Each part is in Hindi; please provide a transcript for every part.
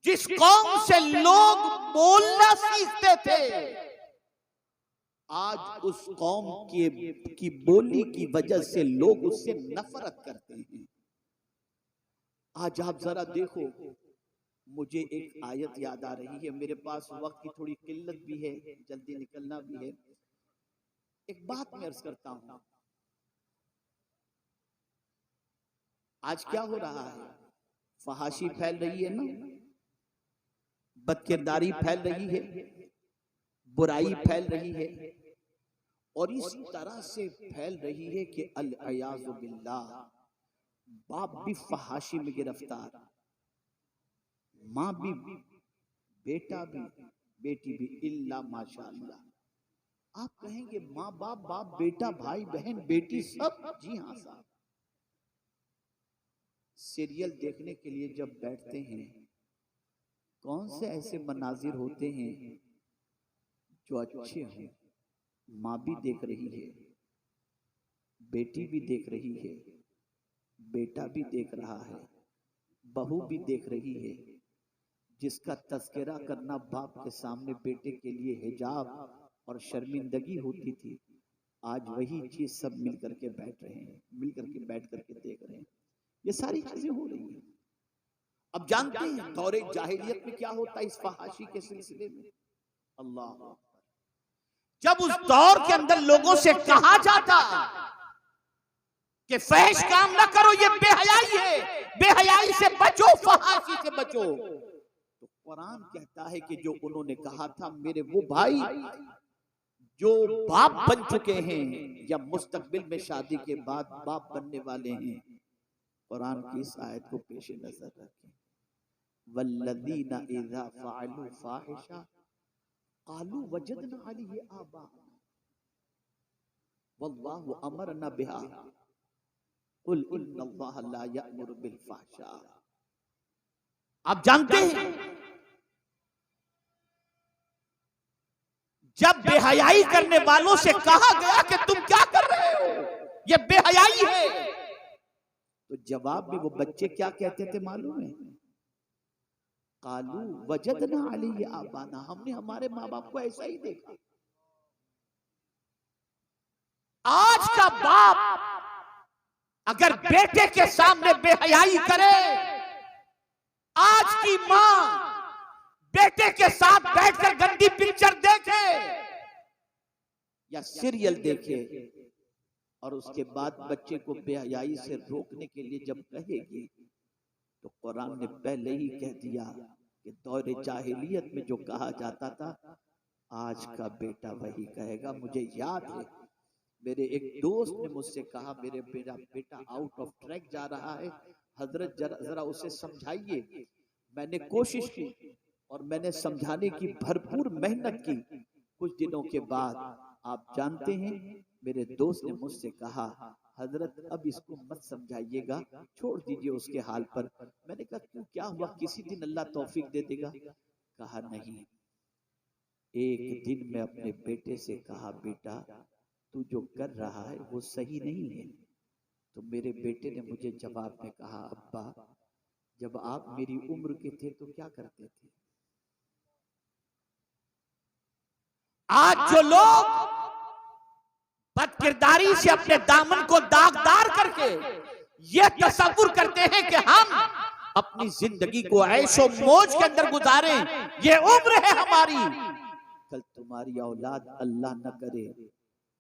जिस कौम से लोग बोलना सीखते थे, आज उस कौम की बोली की वजह से लोग उससे नफरत करते हैं। आज आप जरा देखो, मुझे एक आयत याद आ रही है, मेरे पास वक्त की थोड़ी किल्लत भी है, जल्दी निकलना भी है। एक बात मैं अर्ज करता हूं, आज क्या हो रहा है? फहाशी फैल रही है ना, बदकिरदारी फैल रही है, बुराई फैल रही है, और इस तरह से फैल रही है कि अल-अयाज़ु बिल्लाह, बाप भी फहाशी में गिरफ्तार, माँ भी, बेटा भी, बेटी भी, इल्ला माशाअल्लाह। आप कहेंगे माँ बाप, बाप बेटा, भाई बहन, बेटी सब, जी हाँ साहब। सीरियल देखने के लिए जब बैठते हैं, कौन से ऐसे मनाजिर होते हैं जो अच्छे हों? माँ भी देख रही है, बेटी भी देख रही है, बेटा भी देख रहा है, बहू भी देख रही है। जिसका तज़किरा करना बाप के सामने बेटे के लिए हिजाब और शर्मिंदगी होती थी, आज वही चीज सब मिल करके बैठ रहे हैं, मिल करके बैठ करके देख रहे हैं। ये सारी चीजें हो रही हैं। अब जानते हैं दौरे जाहिलियत में क्या होता है इस फहाशी के सिलसिले में? अल्लाह, जब उस दौर के अंदर लोगों से कहा जाता कि फहश काम ना करो, ये बेहयाई है, बेहयाई से बचो, फहाशी से बचो, तो कुरान कहता है कि जो उन्होंने कहा था, मेरे वो भाई जो बाप बन चुके हैं या मुस्तकबिल में शादी के बाद बाप बनने वाले हैं, कुरान की इस आयत को पेश नजर रखें। वल्लज़ीना इज़ा फ़अलू फ़ाहिशा क़ालू वजदना अलैहि आबाअना वल्लाहु अमरना बिहा कुल इन्नल्लाहा ला यअमुरु बिल फ़हशा। आप जानते हैं जब बेहयाई करने वालों से कहा गया कि तुम क्या कर रहे हो, ये बेहयाई है, तो जवाब में वो बच्चे क्या कहते थे मालूम है? कालू वजदना अलैहि आबाना, हमने हमारे माँ बाप को ऐसा ही देखा। आज का बाप अगर बेटे के सामने बेहयाई करे, आज की माँ बेटे के साथ बैठकर गंदी पिक्चर देखे या सीरियल देखे और उसके बाद बच्चे को बेहयाई से रोकने के लिए जब कहेगी, तो कुरान ने पहले ही कह दिया कि दौरे जाहिलियत में जो कहा जाता था, आज का बेटा वही कहेगा। मुझे याद है मेरे एक दोस्त ने मुझसे कहा, मेरे बेटा आउट ऑफ ट्रैक जा रहा है, हजरत जरा उसे समझाइए। मैंने कोशिश की और मैंने समझाने की भरपूर मेहनत की। कुछ दिनों के बाद आप जानते हैं मेरे दोस्त ने मुझसे कहा, हजरत अब इसको मत समझाइएगा, छोड़ दीजिए उसके हाल पर। मैंने कहा क्यों, क्या हुआ, किसी दिन अल्लाह तौफीक दे देगा। कहा नहीं, एक दिन मैं अपने बेटे से कहा, बेटा तू जो कर रहा है वो सही नहीं है। तो मेरे बेटे ने मुझे जवाब में कहा, अब्बा जब आप मेरी उम्र के थे तो क्या करते थे? आज जो लोग बदकिरदारी से अपने दामन को दागदार करके ये तसव्वुर करते हैं कि हम अपनी जिंदगी को ऐशो मौज के अंदर गुजारें, ये उम्र है हमारी, कल तुम्हारी औलाद अल्लाह न करे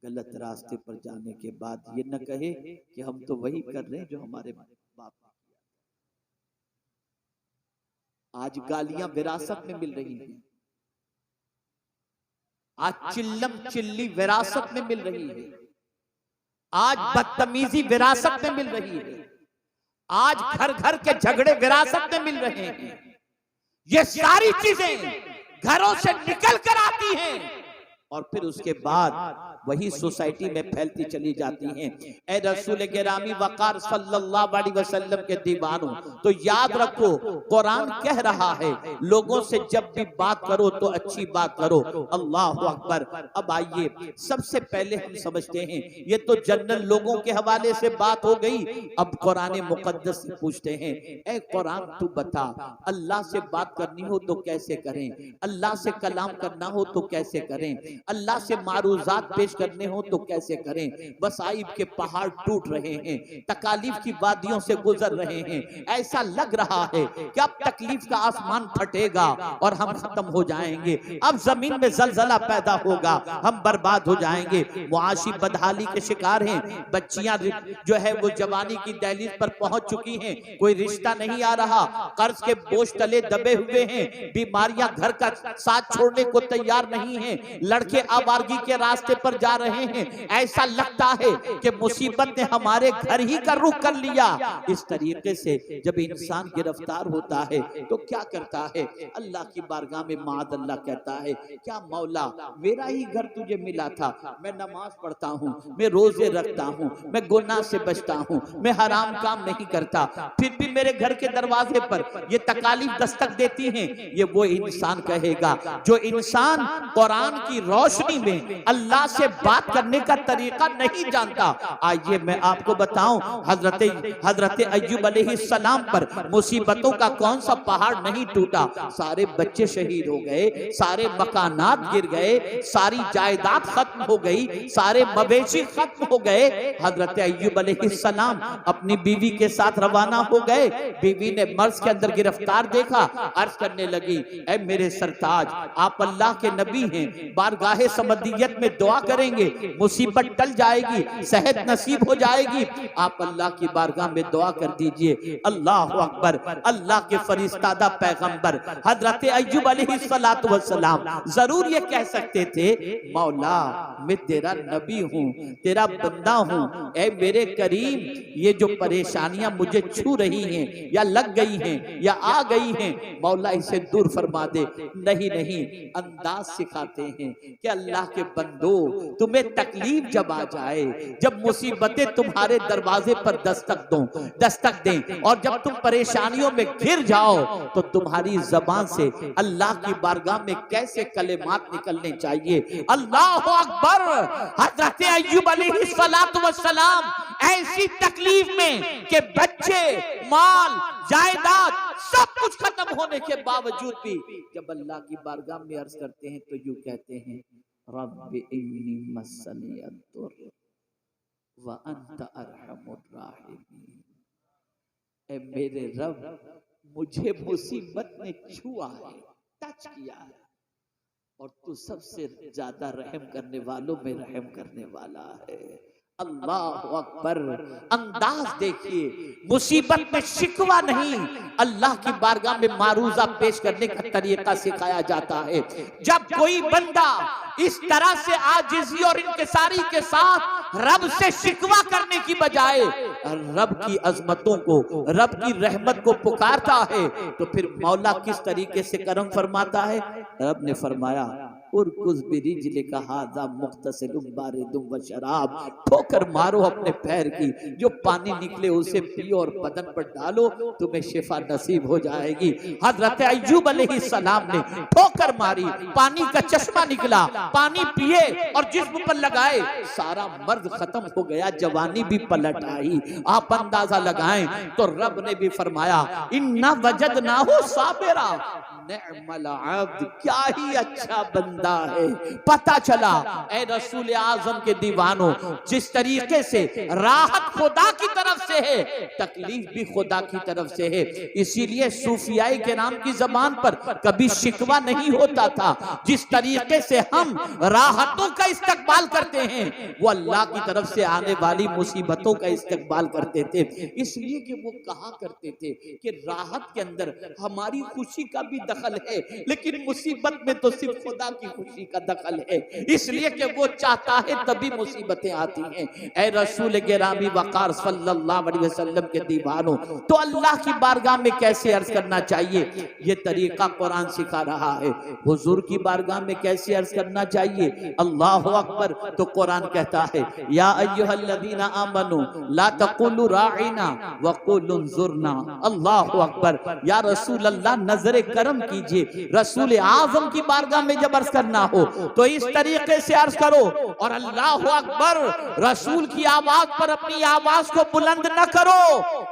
गलत रास्ते पर जाने के बाद ये न कहे कि हम तो वही कर रहे हैं जो हमारे बाप ने किया। आज गालियां विरासत में मिल रही हैं, आज चिल्लम चिल्ली विरासत में मिल रही है, आज बदतमीजी विरासत में मिल रही है, आज घर घर के झगड़े विरासत में मिल रहे हैं। ये सारी चीजें घरों से निकल कर आती हैं और फिर उसके बाद वही सोसाइटी में फैलती चली जाती हैं। ए रसूल गिरामी वकार सल्लल्लाहु अलैहि वसल्लम के दीवानों, तो याद रखो कुरान कह रहा है लोगों से जब भी बात करो तो अच्छी बात करो। अल्लाह अकबर। अब आइए सबसे पहले हम समझते हैं, ये तो जनरल लोगों के हवाले से बात हो गई। अब कुरान मुकद्दस से पूछते हैं, ए कुरान तू बता, अल्लाह से बात करनी हो तो कैसे करें, अल्लाह से कलाम करना हो तो कैसे करें, अल्लाह से मारूजात पेश करने हो तो कैसे करें। वसाइब के पहाड़ टूट रहे हैं, तकालीफ की वादियों से गुजर रहे हैं, ऐसा लग रहा है कि अब तकलीफ का आसमान फटेगा और हम खत्म हो जाएंगे, अब जमीन में जलजला पैदा होगा, हम बर्बाद हो जाएंगे। मुआशी बदहाली के शिकार हैं, बच्चियां जो है वो जवानी की दहलीज पर पहुंच चुकी हैं, कोई रिश्ता नहीं आ रहा, कर्ज के बोझ तले दबे हुए हैं, बीमारियां घर का साथ छोड़ने को तैयार नहीं है, लड़के आवारगी के रास्ते पर जा रहे हैं, ऐसा लगता है कि मुसीबत ने हमारे घर ही का रुख कर लिया। इस तरीके से जब इंसान गिरफ्तार होता है तो क्या करता है, अल्लाह की बारगाह में माद अल्लाह कहता है, क्या मौला मेरा ही घर तुझे मिला था, मैं नमाज पढ़ता हूँ, मैं रोजे रखता हूँ, मैं गुनाह से बचता हूँ, मैं हराम काम नहीं करता, फिर भी मेरे घर के दरवाजे पर ये तकालीफ दस्तक देती हैं। ये वो इंसान कहेगा जो इंसान कुरान की रोशनी में अल्लाह से बात करने का तरीका नहीं जानता। आइए मैं आपको बताऊं, हजरत अय्यूब अलैहिस्सलाम पर मुसीबतों का कौन सा पहाड़ नहीं टूटा। सारे बच्चे शहीद हो गए, सारे मकानात गिर गए, सारी जायदाद खत्म हो गई, सारे मवेशी खत्म हो गए। हजरत अय्यूब अलैहिस्सलाम अपनी बीवी के साथ रवाना हो गए। बीवी ने मर्ज के अंदर गिरफ्तार देखा, अर्ज करने लगी, ऐ मेरे सरताज, आप अल्लाह के नबी हैं, बारगाहे समदियत में दुआ करेंगे, मुसीबत टल जाएगी, सेहत नसीब हो जाएगी, आप अल्लाह की बारगाह में दुआ कर दीजिए। अल्लाह अकबर। अल्लाह के फरिश्तादा पैगंबर हजरत अय्यूब अलैहिस्सलातु वस्सलाम जरूर ये कह सकते थे, मौला मैं तेरा नबी हूँ, तेरा बंदा हूँ, ऐ मेरे करीम ये जो परेशानियां मुझे छू रही हैं या लग गई हैं या आ गई हैं, मौला इसे दूर फरमा दे। नहीं नहीं, अंदाज सिखाते हैं कि अल्लाह के बंदो तुम्हें तकलीफ जब आ जाए, जब मुसीबतें तुम्हारे दरवाजे पर दस्तक दें और जब तुम परेशानियों में घिर जाओ तो तुम्हारी जबान से अल्लाह की बारगाह में कैसे कलेमात निकलने चाहिए। अल्लाह अकबर। हजरत अय्यूब अलैहिस्सलातु वस्सलाम ऐसी तकलीफ में कि बच्चे, माल, जायदाद सब कुछ खत्म होने के बावजूद भी जब अल्लाह की बारगाह में अर्ज करते हैं तो यूं कहते हैं, रब्बि इन्नी मस्सनी अद्दुर व अंत अरहमुर राहिमीन। ऐ मेरे रब, मुझे मुसीबत ने छुआ है, टच किया है, और तू सबसे ज्यादा रहम करने वालों में रहम करने वाला है। अल्लाह अकबर। अंदाज देखिए, मुसीबत में शिकवा नहीं, अल्लाह की बारगाह में मारूजा पेश करने का तरीका सिखाया जाता है। जब कोई बंदा इस तरह से आजिज़ी और इंकिसारी के साथ रब से शिकवा करने की बजाय रब की अजमतों को, रब की रहमत को पुकारता है, तो फिर मौला किस तरीके से करम फरमाता है। रब ने फरमाया, और कुछ बिरिजले का हादा मुख्तसिलुम बारिदुम व शराब, ठोकर मारो अपने पैर की, जो पानी निकले उसे पियो और बदन पर डालो, तुम्हें शिफा नसीब हो जाएगी। हजरत अय्यूब अलैहिस्सलाम ने ठोकर मारी, पानी का चश्मा निकला, पानी पिए और जिस्म पर लगाए, सारा मर्द खत्म हो गया, जवानी भी पलट आई। आप अंदाजा लगाएं तो रब ने भी फरमाया, इन्ना वजदनाहु साबिरा निअमल अब्द, क्या ही अच्छा बंदा है। पता चला ए रसूल आजम के दीवानों, जिस तरीके से राहत खुदा की तरफ से है, तकलीफ भी खुदा की तरफ से है। इसीलिए सूफियाई के नाम की जबान पर कभी शिकवा नहीं होता था। जिस तरीके से हम राहतों का इस्तकबाल करते हैं, वो अल्लाह की तरफ से आने वाली मुसीबतों का इस्तकबाल करते थे। इसलिए कि वो कहा करते थे कि राहत के अंदर हमारी खुशी का भी दखल है, लेकिन मुसीबत में तो सिर्फ खुदा की की खुशी का दखल है, इसलिए कि वो चाहता है तभी मुसीबतें आती हैं। ऐ रसूल गिरामी वक़ार सल्लल्लाहु अलैहि वसल्लम के दीवानों, तो अल्लाह की बारगाह में कैसे अर्ज करना चाहिए, ये तरीका कुरान सिखा रहा है। हुजूर की बारगाह में कैसे अर्ज करना चाहिए, अल्लाहु अकबर, तो कुरान कहता है या अय्युहल्लज़ीना आमनू ला तक़ुलू राइना वक़ुलू उन्ज़ुरना। अल्लाहु अकबर, या रसूल अल्लाह नजरे करम कीजिए, रसूल आज़म की बारगाह में जब अर्ज करना हो तो इस तरीके से अर्ज करो। और अल्लाहु अकबर, रसूल की आवाज पर अपनी आवाज को बुलंद न करो।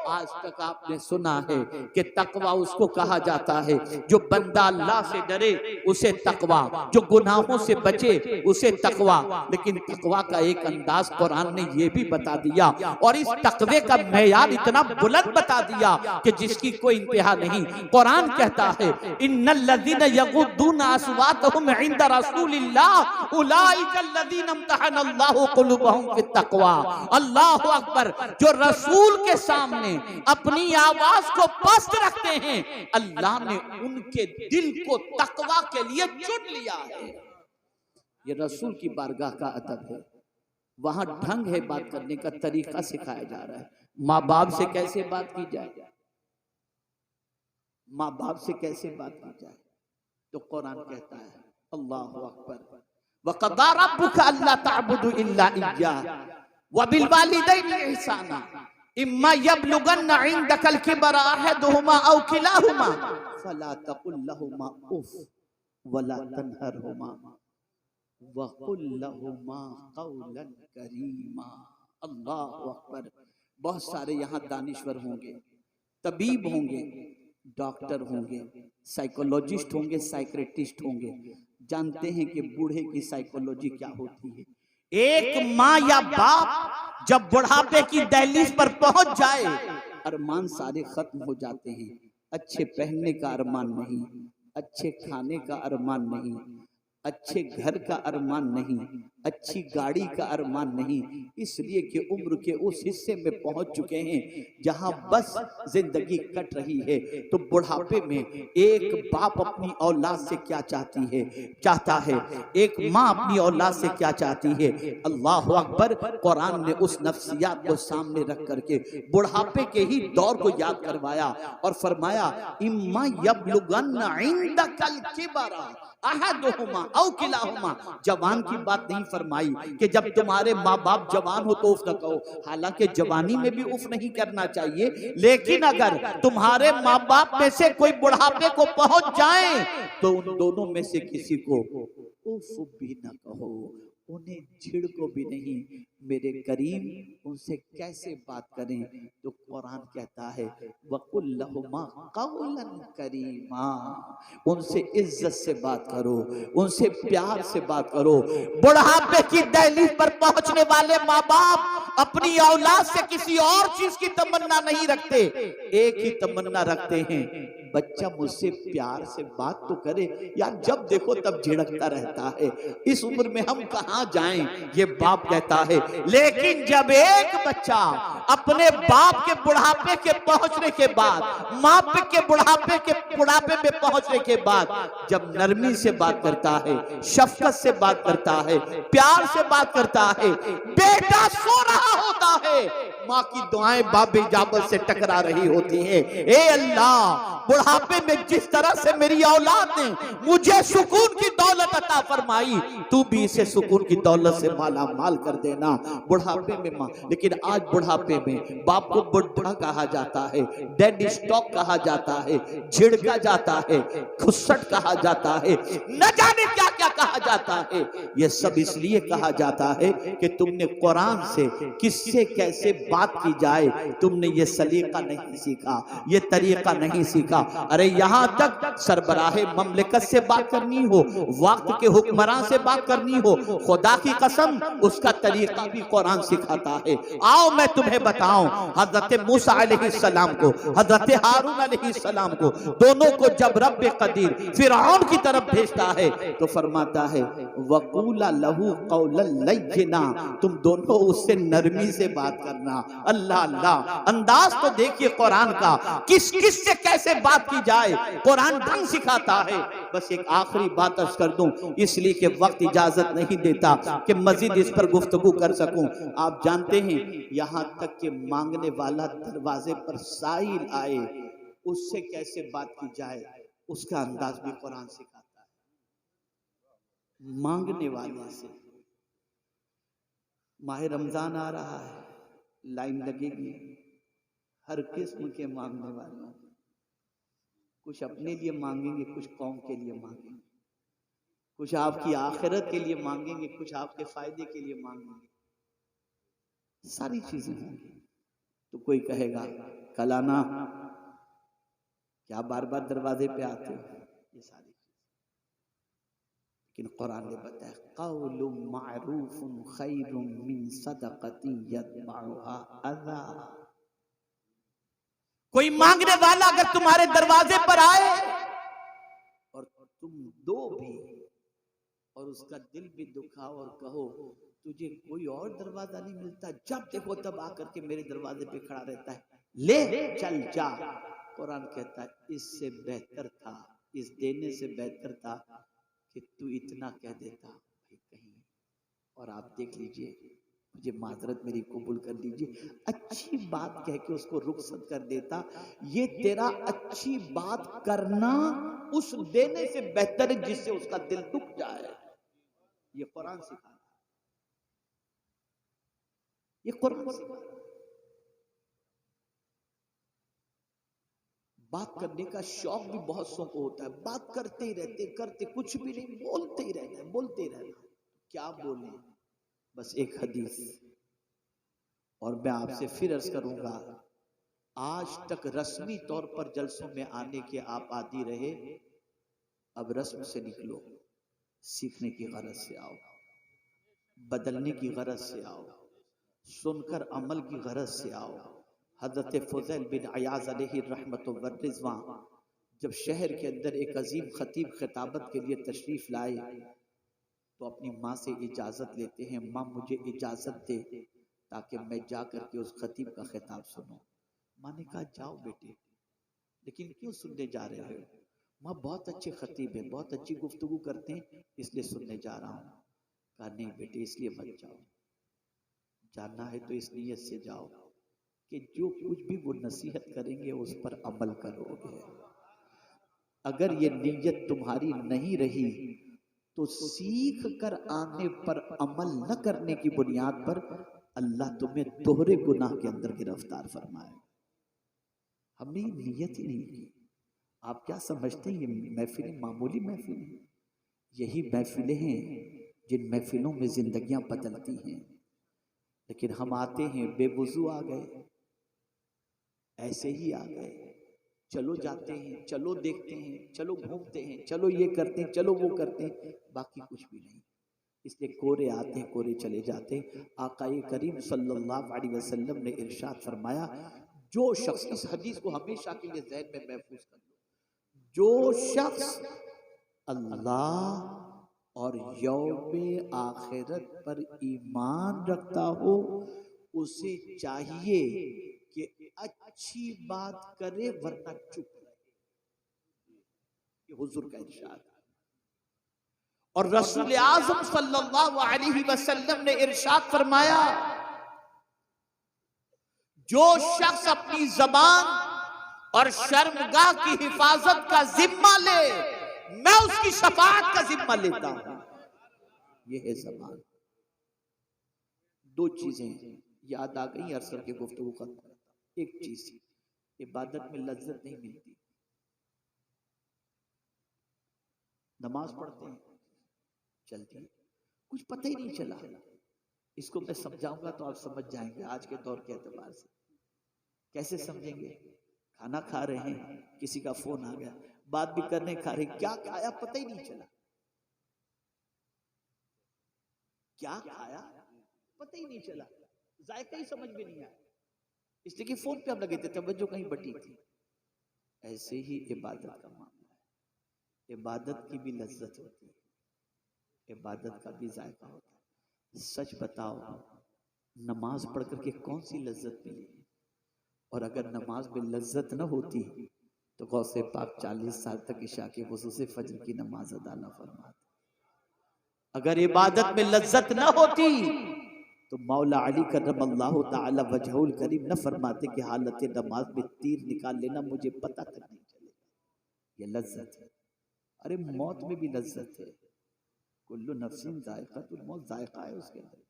आज तक आपने सुना है कि तकवा उसको कहा जाता है जो बंदा अल्लाह से डरे उसे तकवा, जो गुनाहों से बचे उसे तकवा। लेकिन तकवा का एक अंदाज कुरान ने यह भी बता दिया और इस तकवे का मेयार इतना बुलंद बता दिया कि जिसकी कोई इंतहा नहीं। कुरान कहता है इन्नल्लज़ीना यग़ुद्दूना अस्वातहुम इंदा रसूलिल्लाह उलाइका अल्लज़ीना इम्तहनल्लाहु क़ुलूबहुम फित्तक़वा। अल्लाहु अकबर, जो रसूल के सामने अपनी आवाज को पस्त रखते हैं, अल्लाह ने उनके दिल को तकवा के लिए चुन लिया है। ये रसूल की बारगाह का अदब है, वहां ढंग है, बात करने का तरीका सिखाया जा रहा है। माँ बाप से कैसे बात की जाए, माँ बाप से कैसे बात की जाए, तो कुरान कहता है अल्लाहु अकबर, वक़ज़ा रब्बुका अल्ला तअबुदू इल्ला इय्याह व बिल वालिदैनि इहसाना इम्मा यबलुगन्ना इंदकल किबरा अहदुहुमा औ किलाहुमा फला तकुल लहुमा उफ वला तनहरहुमा वक़ुल लहुमा क़ौलन करीमा। अल्लाहु अकबर। बहुत सारे यहाँ दानिश्वर होंगे, तबीब होंगे, डॉक्टर होंगे, साइकोलॉजिस्ट होंगे, साइक्रेटिस्ट होंगे, जानते हैं कि बूढ़े की साइकोलॉजी क्या होती है। एक माँ या बाप जब बुढ़ापे की दहलीज पर पहुंच जाए, अरमान सारे खत्म हो जाते हैं। अच्छे पहनने का अरमान नहीं, अच्छे खाने का अरमान नहीं, अच्छे घर का अरमान नहीं, अच्छी गाड़ी का अरमान नहीं, इसलिए कि उम्र के उस हिस्से में पहुंच चुके हैं जहां बस जिंदगी कट रही है। तो बुढ़ापे में एक बाप अपनी औलाद से क्या चाहता है, एक माँ अपनी औलाद से क्या चाहती है। अल्लाह अकबर। कुरान ने उस नफ्सियात को सामने रख करके बुढ़ापे के ही दौर को याद करवाया और फरमाया इम्मा यबलुगन्ना इंदकल किबरा अहदुहुमा औ किलाहुमा। जवान की बात नहीं फरमाई कि जब तुम्हारे माँ बाप जवान हो तो उफ न कहो, हालांकि जवानी में भी उफ नहीं करना चाहिए, लेकिन अगर तुम्हारे माँ बाप में से कोई बुढ़ापे को पहुंच जाए तो उन दोनों में से किसी को उफ भी न कहो, उन्हें छिड़को भी नहीं। मेरे करीम उनसे कैसे बात करें, तो कुरान कहता है वक़ुल लहुमा क़ौलन करीमा। उनसे इज्जत से बात करो, उनसे प्यार से बात करो। बुढ़ापे की दहलीज पर पहुंचने वाले माँ बाप अपनी औलाद से किसी और चीज की तमन्ना नहीं रखते, एक ही तमन्ना रखते हैं, बच्चा मुझसे प्यार से बात तो करे। यार जब देखो तब झिड़कता रहता है, इस उम्र में हम कहाँ जाएं, ये बाप कहता है। लेकिन जब एक बच्चा अपने बाप के बुढ़ापे के पहुंचने के बाद, माँ के बुढ़ापे में पहुंचने के बाद जब नरमी से बात करता है, शफकत से बात करता है, प्यार से बात करता है, बेटा सो रहा होता है, माँ की दुआएं बाब इजाबत से टकरा रही होती हैं। ए अल्लाह, बुढ़ापे में जिस तरह से मेरी औलाद ने मुझे सुकून की दौलत अता फरमाई, तू भी इसे सुकून की दौलत से माला माल कर देना। बुढ़ापे में माँ, लेकिन आज बुढ़ापे में बाप को बुढ़ा कहा जाता है, डेड स्टॉक कहा जाता है, झिड़का जाता है, खुस्सट कहा जाता है, न जाने क्या क्या कहा जाता है। यह सब इसलिए कहा जाता है कि तुमने कुरान से किससे कैसे बात की जाए तुमने ये सलीका नहीं सीखा, ये तरीका नहीं सीखा। अरे यहाँ तक सरबराहे ममलिकत से बात करनी हो, वक्त के हुक्मरान से बात करनी हो, खुदा की कसम उसका तरीका भी कुरान सिखाता है। आओ मैं तुम्हें बताऊं, हजरत मूसा अलैहिस्सलाम को, हजरत हारून अलैहिस्सलाम को, दोनों को जब रब कदीर फिरऔन की तरफ भेजता है तो फरमाता है वक़ूला लहू क़ौलन लय्यिना, तुम दोनों उससे नरमी से बात करना। अल्लाह अल्लाह, अंदाज तो देखिए कुरान का, किस किस से कैसे बात की जाए, कुरान ढंग सिखाता है। बस एक आखिरी बात अर्ज कर दूं, इसलिए कि वक्त इजाजत नहीं देता कि मजीद इस पर गुफ्तगू कर सकूं। आप जानते हैं यहां तक कि मांगने वाला दरवाजे पर साइल आए, उससे कैसे बात की जाए उसका अंदाज भी कुरान सिखाता है। मांगने वाले से, माह रमजान आ रहा है, लाइन लगेगी हर किस्म के मांगने वालों, कुछ अपने लिए मांगेंगे, कुछ कौम के लिए मांगेंगे, कुछ आपकी आखिरत के लिए मांगेंगे, कुछ आपके फायदे के लिए मांगेंगे, सारी चीजें होंगी। तो कोई कहेगा कल आना, क्या बार बार दरवाजे पे आते हो, ये सारी चीज। लेकिन कुरान ने बताया क़ौलुम मअरूफुन खैरुम मिन सदक़तिन यतबउहा अज़ा। कोई मांगने वाला अगर तुम्हारे दरवाजे पर आए और तुम दो भी और उसका दिल भी दुखाओ और कहो तुझे कोई और दरवाजा नहीं मिलता, जब देखो तब आकर के मेरे दरवाजे पे खड़ा रहता है, ले चल जा। कुरान कहता है इससे बेहतर था, इस देने से बेहतर था कि तू इतना कह देता भाई कहीं, और आप देख लीजिए, मुझे माजरत मेरी कबूल कर लीजिए, अच्छी बात कह के उसको रुखसत कर देता। ये तेरा अच्छी बात करना उस देने से बेहतर है जिससे उसका दिल दुख जाए। ये कुरान सिखा, ये कुरान सिखा। बात करने का शौक भी बहुत सौ को होता है, बात करते ही रहते, करते कुछ भी नहीं, बोलते ही रहना है, बोलते ही रहना। क्या बोले, बस एक हदीस, और मैं आपसे फिर अर्ज करूंगा, आज तक रस्मी तौर पर जलसों में आने के आप आदी रहे, अब रस्म से निकलो, सीखने की गरज से आओ, बदलने की गरज से आओ, सुनकर अमल की गरज से आओ। हजरत फुज़ैल बिन अयाज़ अलैहि रहमतु व रिज़वान जब शहर के अंदर एक अजीम खतीब खिताबत के लिए तशरीफ लाए तो अपनी माँ से इजाजत लेते हैं, माँ मुझे इजाजत दे ताकि मैं जा करके उस खतीब का खिताब सुनूं। माँ ने कहा जाओ बेटे, लेकिन क्यों सुनने जा रहे हो? माँ बहुत अच्छे खतीब हैं, बहुत अच्छी गुफ्तगू करते हैं, इसलिए सुनने जा रहा हूँ। कहा नहीं बेटे इसलिए मत जाओ, जानना है तो इस नीयत से जाओ कि जो कुछ भी वो नसीहत करेंगे उस पर अमल करोगे। अगर ये नीयत तुम्हारी नहीं रही तो सीख कर आने पर अमल न करने की बुनियाद पर अल्लाह तुम्हें दोहरे गुनाह के अंदर गिरफ्तार फरमाए। हमने ये नीयत ही नहीं की। आप क्या समझते हैं ये महफिलें मामूली महफिल हैं? यही महफिलें हैं जिन महफिलों में जिंदगियां बदलती हैं। लेकिन हम आते हैं बेवुजू आ गए, ऐसे ही आ गए, चलो जाते हैं, चलो देखते हैं, चलो घूमते हैं, चलो ये करते हैं, चलो वो करते हैं, बाकी कुछ भी नहीं। इसलिए कोरे आते हैं, कोरे चले जाते हैं। आकाए करीम सल्लल्लाहु अलैहि वसल्लम ने इरशाद फरमाया, जो शख्स, इस हदीस को हमेशा के लिए ज़हन में महफूज कर लो, जो शख्स अल्लाह और यौमे आखिरत पर ईमान रखता हो उसे चाहिए कि अच्छी बात करे वरना चुप रहे। ये हुजूर का इरशाद। और रसूल आज़म सल्लल्लाहु अलैहि वसल्लम ने इरशाद फरमाया, जो शख्स अपनी जबान और शर्मगाह की हिफाजत का जिम्मा ले, मैं उसकी शफाअत का जिम्मा लेता हूं। यह है जबान। दो चीजें याद आ गई अर्ज करके गुफ्तगू खत्म करता हूं। एक चीज, इबादत में लज्जत नहीं मिलती। नमाज पढ़ते हैं, चलती है, कुछ पता ही नहीं चला। इसको मैं समझाऊंगा तो आप समझ जाएंगे आज के दौर के एतबार से। कैसे समझेंगे? खाना खा रहे हैं, किसी का फोन आ गया, बात भी करने खा रहे, क्या खाया पता ही नहीं चला, क्या खाया पता ही नहीं चला, जायका ही समझ में नहीं आया, इसलिए कि फोन पे हम लगे थे, तवज्जो कहीं बटी थी। ऐसे ही इबादत का मामला है। इबादत की भी लज्जत होती है, इबादत का भी जायका होता है। सच बताओ, नमाज पढ़ करके कौन सी लज्जत मिली? और अगर नमाज में लज्जत न होती तो गौसे पाक 40 साल तक इशा के खुसूसी फजर की नमाज अदा न फरमाते। अगर इबादत में लज्जत न होती तो मौला अली करमल्लाहु ताला वजहुल करीम न फरमाते कि हालत नमाज में तीर निकाल लेना, मुझे पता तक नहीं चलेगा। ये लज्जत है। अरे मौत में भी लज्जत है। कुल्लु नफ्सिन जायकातुल मौत, जायका है उसके अंदर।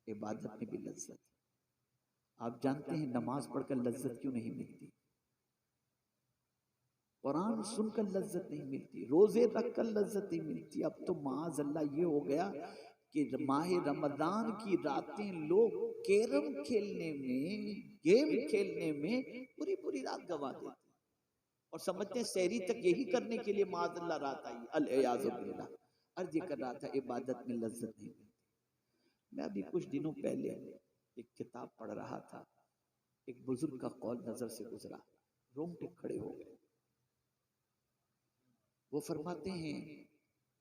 इबादत में भी लज्जत है। आप जानते हैं नमाज पढ़कर लज्जत क्यों नहीं मिलती? कुरान सुनकर लज्जत नहीं मिलती, रोजे रखकर लज्जत नहीं मिलती। अब तो माज अल्लाह ये हो गया कि माह रमजान की रातें लोग कैरम खेलने में, गेम खेलने में पूरी पूरी रात गवा देते हैं और समझते हैं सहरी तक यही करने के लिए माज अल्लाह रात आई। अल-इयाज़ु बिल्लाह। अर्ज कर रहा था इबादत में लज्जत नहीं मिलती। मैं अभी कुछ दिनों पहले एक किताब पढ़ रहा था, एक बुजुर्ग का कौल नजर से गुजरा, रोंगटे खड़े हो गए। वो फरमाते हैं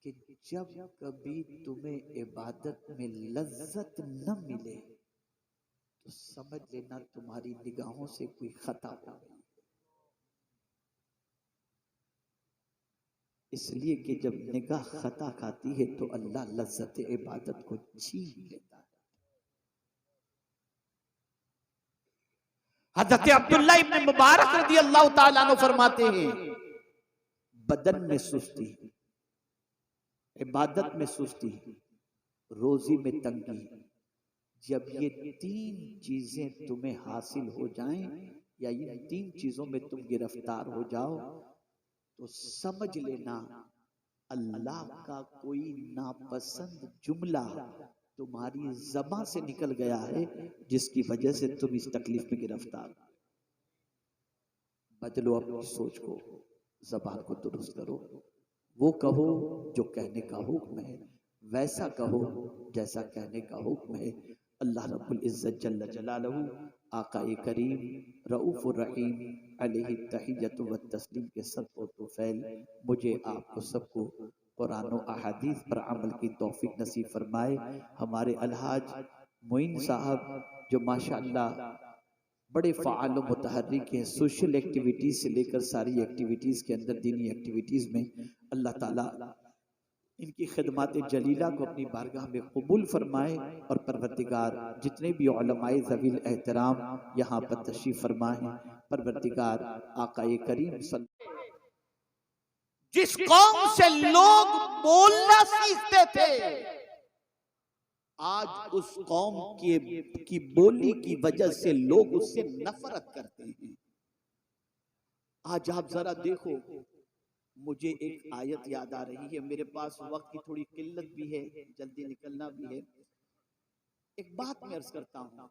कि जब कभी तुम्हें इबादत में लज्जत न मिले तो समझ लेना तुम्हारी निगाहों से कोई खता हो गई। इसलिए कि जब निगाह खता खाती है तो अल्लाह लज्जत इबादत को छीन लेता है। हज़रत अब्दुल्लाह इब्न मुबारक रज़ी अल्लाह ताला अन्हु फरमाते हैं, बदन में सुस्ती, इबादत में सुस्ती, रोजी में तंगी, जब ये तीन चीजें तुम्हें हासिल हो जाएं या इन तीन चीजों में तुम गिरफ्तार हो जाओ तो समझ लेना अल्लाह का कोई नापसंद जुमला तुम्हारी ज़बान से निकल गया है, जिसकी वजह से तुम इस तकलीफ में गिरफ्तार। बदलो अपनी सोच को, ज़बान को दुरुस्त करो, वो कहो जो कहने का हुक्म है, वैसा कहो जैसा कहने का हुक्म है। अल्लाह रब्बुल इज्जत जल्ल जलालहू, आका-ए करीम रऊफ़ुर रहीम अलैहि तहिय्यतु व तस्लीम के सदक़े तुफ़ैल मुझे आपको सबको कुरान और अहादीस पर अमल की तौफीक नसीब फरमाए। हमारे अलहाज मोइन साहब जो माशाअल्लाह बड़े फ़आल व मुतहर्रिक हैं, सोशल एक्टिविटीज़ से लेकर सारी एक्टिविटीज़ के अंदर दीनी एक्टिविटीज़ में, अल्लाह ताला इनकी खिदमत जलीला को अपनी बारगाह में कबूल फरमाए और परवरदिगार जितने भी उलमाए ज़वील एहतराम यहाँ पर तशरीफ़ फरमाए, परवरदिगार आका-ए करीम जिस कौम से लोग बोलना सीखते थे, आज उस कौम की बोली की वजह से लोग उससे नफरत करते हैं। आज आप जरा देखो, मुझे एक आयत याद आ रही है, मेरे पास वक्त की थोड़ी किल्लत भी है, जल्दी निकलना भी है। एक बात मैं अर्ज करता हूं,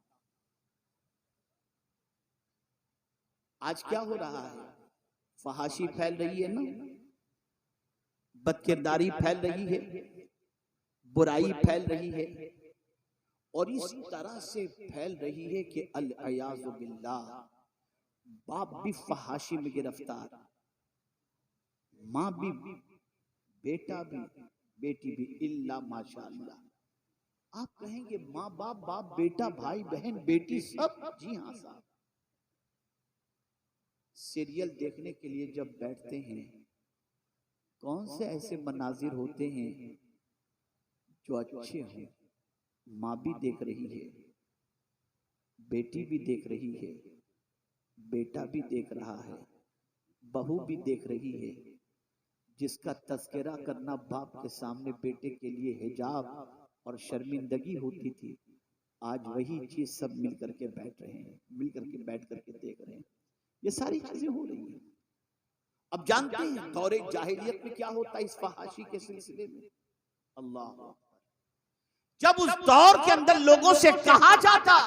आज क्या हो रहा है? फहाशी फैल रही है ना, बदकिरदारी फैल रही है, बुराई फैल रही है और इस तरह से फैल रही है कि अल-इयाज़ु बिल्लाह, बाप भी फहाशी में गिरफ्तार, माँ भी, बेटा भी, बेटी भी, इल्ला माशाअल्लाह। आप कहेंगे माँ बाप, बाप बेटा, भाई बहन, बेटी सब, जी हाँ साहब। सीरियल देखने के लिए जब बैठते हैं, कौन से ऐसे मनाजिर होते हैं जो अच्छे हों? माँ भी देख रही है, बेटी भी देख रही है, बेटा भी देख रहा है, बहू भी देख रही है। जिसका तज़किरा करना बाप के सामने बेटे के लिए हिजाब और शर्मिंदगी होती थी, आज वही चीज सब मिल करके बैठ रहे हैं, मिल करके बैठ करके देख रहे हैं। ये सारी चीजें हो रही हैं। अब जानते हैं दौरे जाहिलियत में क्या होता है इस फहाशी के सिलसिले में? अल्लाह, जब उस दौर के अंदर लोगों से कहा जाता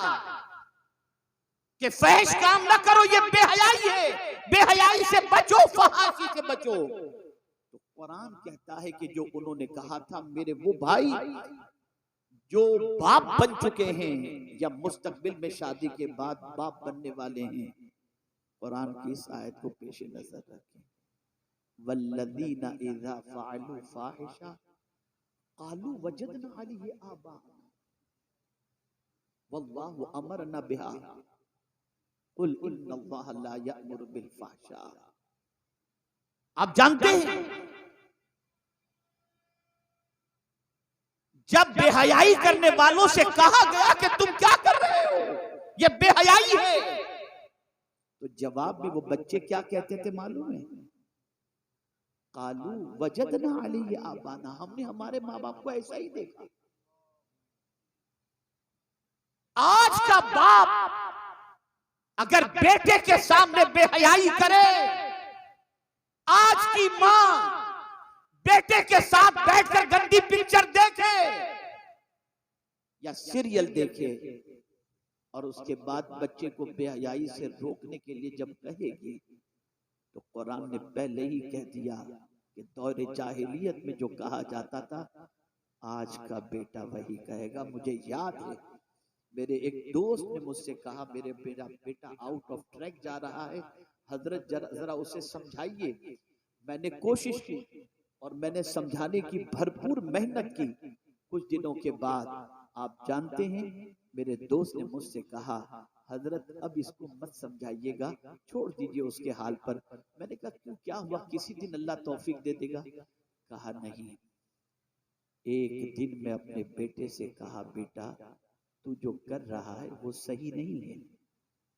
कि फहश काम ना करो, ये बेहयाई है, बेहयाई से बचो, फहाशी से बचो, तो कुरान कहता है कि जो उन्होंने कहा था, मेरे वो भाई जो बाप बन चुके हैं या मुस्तकबिल में शादी के बाद बाप बनने वाले हैं, कुरान की इस आयत को पेश नजर रखें। वल्लज़ीना इज़ा फ़अलू फ़ाहिशा क़ालू वजदना अलैहि आबाअना वल्लाहु अमरना बिहा कुल इन्नल्लाहा ला यअमुरु बिल फ़हशा। आप जानते हैं जब बेहयाई करने वालों से कहा गया कि तुम क्या कर रहे हो, ये बेहयाई है, तो जवाब में वो बच्चे क्या कहते थे मालूम है? कालू वजदना अलैहि आबाना, हमने हमारे माँ बाप को ऐसा ही देखा। आज का बाप अगर बेटे के सामने बेहयाई करे, आज की माँ बेटे के साथ बैठकर गंदी पिक्चर देखे या सीरियल देखे और उसके बाद बच्चे को बेहयाई से रोकने के लिए जब कहेगी, तो कुरान ने पहले ही कह दिया कि दौरे जाहिलियत में जो कहा जाता था, आज का बेटा वही कहेगा। मुझे याद है मेरे एक दोस्त ने मुझसे कहा, मेरे बेटा आउट ऑफ ट्रैक जा रहा है, हजरत जरा उसे समझाइए। मैंने कोशिश की और मैंने समझाने की भरपूर मेहनत की। कुछ दिनों के बाद आप जानते हैं मेरे दोस्त ने मुझसे कहा, हजरत अब इसको मत समझाइएगा, छोड़ दीजिए उसके हाल पर। मैंने कहा क्यों, क्या हुआ, किसी दिन अल्लाह तौफीक दे देगा। कहा नहीं, एक दिन मैं अपने बेटे से कहा, बेटा तू जो कर रहा है वो सही नहीं है।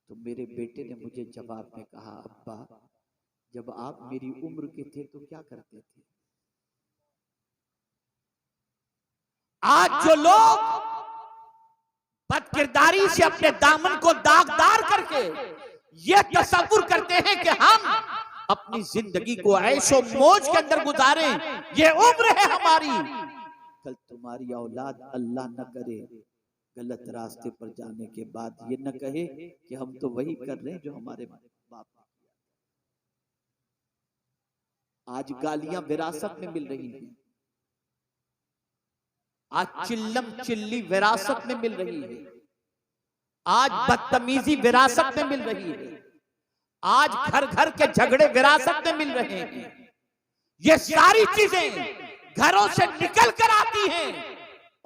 तो मेरे बेटे ने मुझे जवाब में कहा, अब्बा जब आप मेरी उम्र के थे तो क्या करते थे। आज जो लोग बदकिरदारी से अपने दामन को दागदार करके ये तसव्वुर करते हैं कि हम अपनी जिंदगी को ऐशो मौज के अंदर गुजारें, ये उम्र है हमारी, कल तुम्हारी औलाद अल्लाह न करे गलत रास्ते पर जाने के बाद ये न कहे कि हम तो वही कर रहे हैं जो हमारे बाप। आज गालियां विरासत में मिल रही हैं, आज चिल्लम चिल्ली विरासत में मिल रही है, आज बदतमीजी विरासत में मिल रही है, आज घर घर के झगड़े विरासत में मिल रहे हैं। ये सारी चीजें घरों से निकल कर आती हैं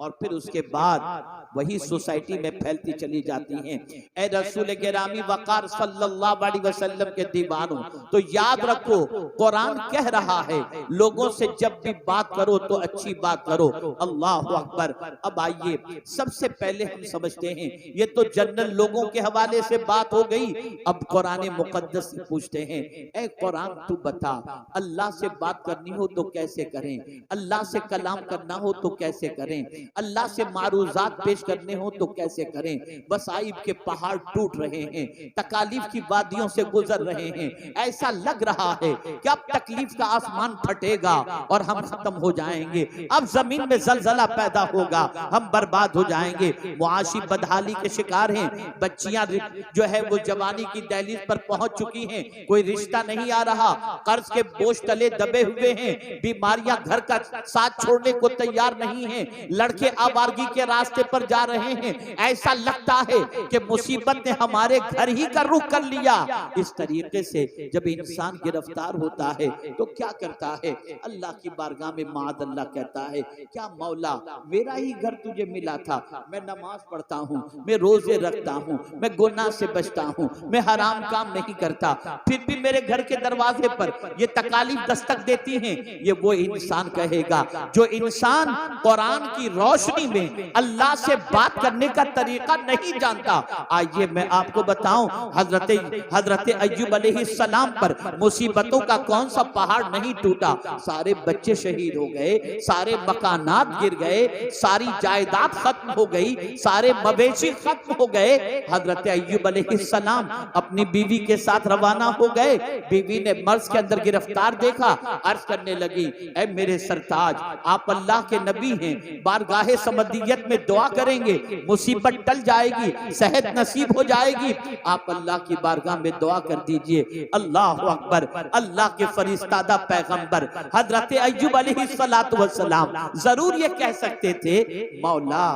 और फिर उसके बाद वही सोसाइटी में फैलती चली जाती हैं। ए रसूल गिरामी वकार सल्लल्लाहु अलैहि वसल्लम के दीवानों, तो याद रखो कुरान कह रहा है लोगों से जब भी बात करो तो अच्छी बात करो। अल्लाह अकबर। अब आइए सबसे पहले हम समझते हैं, ये तो जनरल लोगों के हवाले से बात हो गई। अब कुरान मुकद्दस से पूछते हैं, ए कुरान तू बता, अल्लाह से बात करनी हो तो कैसे करें, अल्लाह से कलाम करना हो तो कैसे करें, अल्लाह से मारूजात पेश करने हो तो कैसे करें। वसाइब के पहाड़ टूट रहे हैं, तकालीफ की वादियों से गुजर रहे हैं, ऐसा लग रहा है कि अब तकलीफ का आसमान फटेगा और हम खत्म हो जाएंगे, अब जमीन में जलजला पैदा होगा, हम बर्बाद हो जाएंगे। मुआशी बदहाली के शिकार हैं, बच्चियां जो है वो जवानी की दहलीज पर पहुंच चुकी हैं, कोई रिश्ता नहीं आ रहा, कर्ज के बोझ तले दबे हुए हैं, बीमारियां घर का साथ छोड़ने को तैयार नहीं है, लड़के आवारगी के रास्ते पर जा रहे हैं, ऐसा लगता है कि मुसीबत ने हमारे घर ही का रुख कर लिया। इस तरीके से जब इंसान गिरफ्तार होता है तो क्या करता है, अल्लाह की बारगाह में माद अल्लाह कहता है, क्या मौला मेरा ही घर तुझे मिला था, मैं नमाज पढ़ता हूँ, मैं रोजे रखता हूँ, मैं गुनाह से बचता हूँ, मैं हराम काम नहीं करता, फिर भी मेरे घर के दरवाजे पर ये तकालीफ दस्तक देती हैं। ये वो इंसान कहेगा जो इंसान कुरान की रोशनी में अल्लाह से बात करने का तरीका नहीं जानता। आइए मैं आपको बताऊं, हजरत अय्यूब अलैहिस्सलाम पर मुसीबतों का कौन सा पहाड़ नहीं टूटा। सारे बच्चे शहीद हो गए, सारे मकानात गिर गए, सारी जायदाद खत्म हो गई, सारे मवेशी खत्म हो गए। हजरत अय्यूब अलैहिस्सलाम अपनी बीवी के साथ रवाना हो गए। बीवी ने मर्ज के अंदर गिरफ्तार देखा, अर्ज करने लगी, ऐ मेरे सरताज, आप अल्लाह के नबी हैं, बारगाहे समदियत में दुआ करेंगे, मुसीबत टल जाएगी, सेहत नसीब हो जाएगी, आप अल्लाह की बारगाह में दुआ कर दीजिए। अल्लाह अकबर। अल्लाह के फरिश्तादा पैगंबर हजरत अय्यूब अलैहिस्सलातु वस्सलाम जरूर ये कह सकते थे, मौला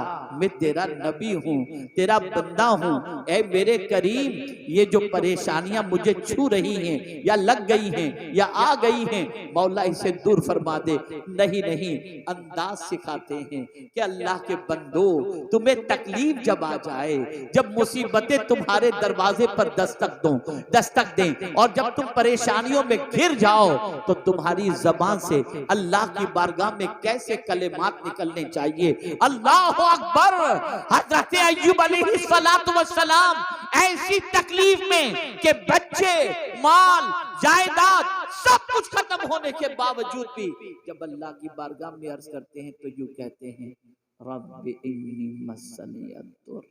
मैं तेरा नबी हूँ, तेरा बंदा हूँ, ऐ मेरे करीम ये जो परेशानियां मुझे छू रही हैं या लग गई हैं या आ गई हैं, मौला इसे दूर फरमा दे। नहीं नहीं, अंदाज सिखाते हैं, कि अल्लाह के बंदो, तुम्हें तकलीफ जब आ जाए, जब मुसीबतें तुम्हारे दरवाजे पर दस्तक दें और जब तुम परेशानियों में घिर जाओ, तो तुम्हारी जबान से अल्लाह की बारगाह में कैसे कलेमात निकलने चाहिए। अल्लाह अकबर। हजरत अय्यूब अलैहिस्सलातु वस्सलाम ऐसी तकलीफ में कि बच्चे, माल, जायदाद सब कुछ खत्म होने के बावजूद भी जब अल्लाह की बारगाह में अर्ज करते हैं तो यूं कहते हैं, रब्बि इन्नी मस्सनी अद्दुर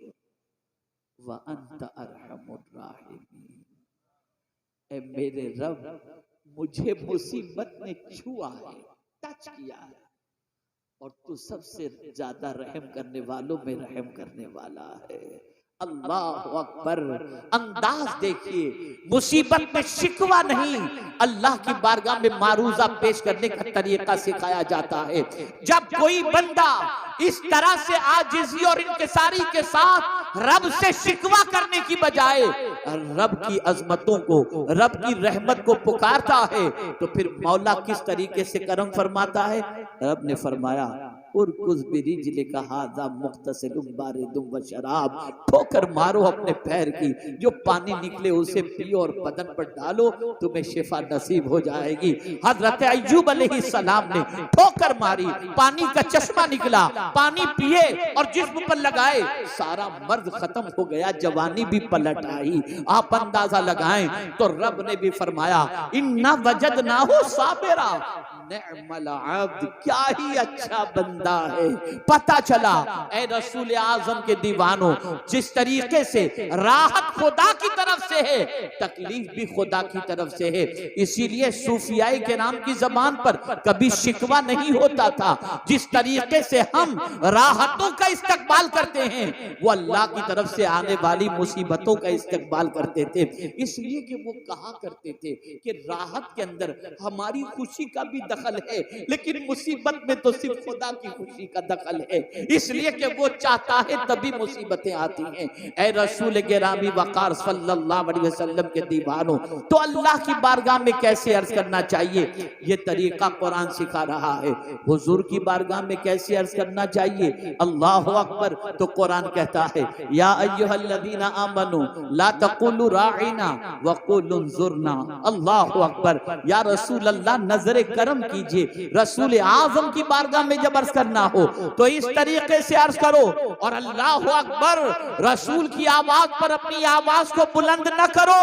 व अंत अरहमुर राहिमीन। ए मेरे रब, मुझे मुसीबत ने छुआ है, टच किया है, और तू सबसे ज्यादा रहम करने वालों में रहम करने वाला है। अल्लाह अकबर। अंदाज देखिए, मुसीबत में शिकवा नहीं, अल्लाह की बारगाह में मारूजा पेश करने का तरीका सिखाया जाता है। जब कोई बंदा इस तरह से आजिज़ी और इंकिसारी के साथ रब से शिकवा करने की बजाय रब की अजमतों को, रब की रहमत को पुकारता है, तो फिर मौला किस तरीके से करम फरमाता है। रब ने फरमाया, शराब, ठोकर मारो अपने पैर की, जो पानी निकले उसे पियो और बदन पर डालो, तुम्हें शिफा नसीब हो जाएगी। हजरत अय्यूब अलैहिस्सलाम ने ठोकर मारी, पानी का चश्मा निकला, पानी पिए और जिस्म पर लगाए, सारा मर्द खत्म हो गया, जवानी भी पलट आई। आप अंदाजा लगाएं तो रब ने भी फरमाया, इन्ना वजदनाहु साबिरा निअमल अब्द, क्या ही अच्छा बंदा है। पता चला ए रसूल आजम के दीवानों, जिस तरीके से राहत खुदा की तरफ से है, तकलीफ भी खुदा की तरफ से है। इसीलिए सूफियाई के नाम की जबान पर कभी शिकवा नहीं होता था। जिस तरीके से हम राहतों का इस्तकबाल करते हैं, वो अल्लाह की तरफ से आने वाली मुसीबतों का इस्तकबाल करते थे। इसलिए कि वो कहा करते थे कि राहत के अंदर हमारी खुशी का भी दखल है, लेकिन मुसीबत में तो सिर्फ खुदा की खुशी का दखल है। इसलिए कि वो चाहता है तभी मुसीबतें आती हैं। ऐ रसूल गिरामी वक़ार सल्लल्लाहु अलैहि वसल्लम के दीवानों, तो अल्लाह की बारगाह में कैसे अर्ज करना चाहिए, ये तरीका कुरान सिखा रहा है। हुजूर की बारगाह में कैसे अर्ज करना चाहिए। अल्लाहु अकबर। तो कुरान कहता है, या अय्युहल्लज़ीना आमनू ला तक़ुलू राइना वक़ुलू उन्ज़ुरना। अल्लाहु अकबर। या रसूल अल्लाह, नजर करम कीजिए। रसूल आजम की बारगाह में जब अर्ज करना हो तो इस तरीके से अर्ज करो। और अल्लाहु अकबर, रसूल की आवाज पर अपनी आवाज को बुलंद न करो।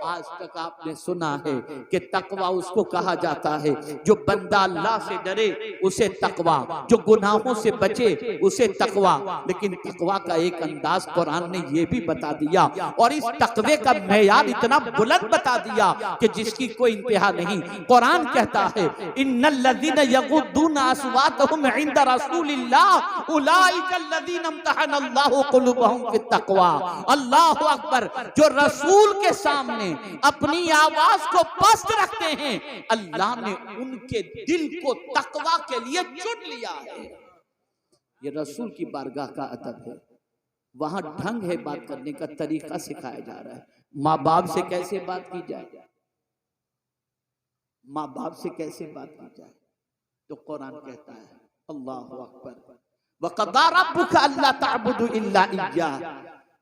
आज तक आपने सुना है कि तकवा उसको कहा जाता है जो बंदा अल्लाह से डरे, उसे तकवा, जो गुनाहों से बचे उसे तकवा। लेकिन तकवा का एक अंदाज कुरान ने यह भी बता दिया, और इस तकवे का मेयार इतना बुलंद बता दिया कि जिसकी कोई इंतहा नहीं। कुरान कहता है, इन्नल्लज़ीना यग़ुद्दूना अस्वातहुम इंदा रसूलिल्लाह उलाइका अल्लज़ीना इम्तहनल्लाहु क़ुलूबहुम फित्तक़वा। अल्लाहु अकबर। जो रसूल के सामने अपनी आवाज को पस्त रखते हैं, अल्लाह ने उनके दिल को तकवा के लिए चुन लिया है। ये रसूल की बारगाह का अदब है। वहां ढंग है, बात करने का तरीका सिखाया जा रहा है। माँ बाप से कैसे बात की जाए, माँ बाप से कैसे बात की जाए, तो कुरान कहता है, अल्लाहु अकबर, वक़ज़ा रब्बुका अल्ला तअबुदू इल्ला इय्याहु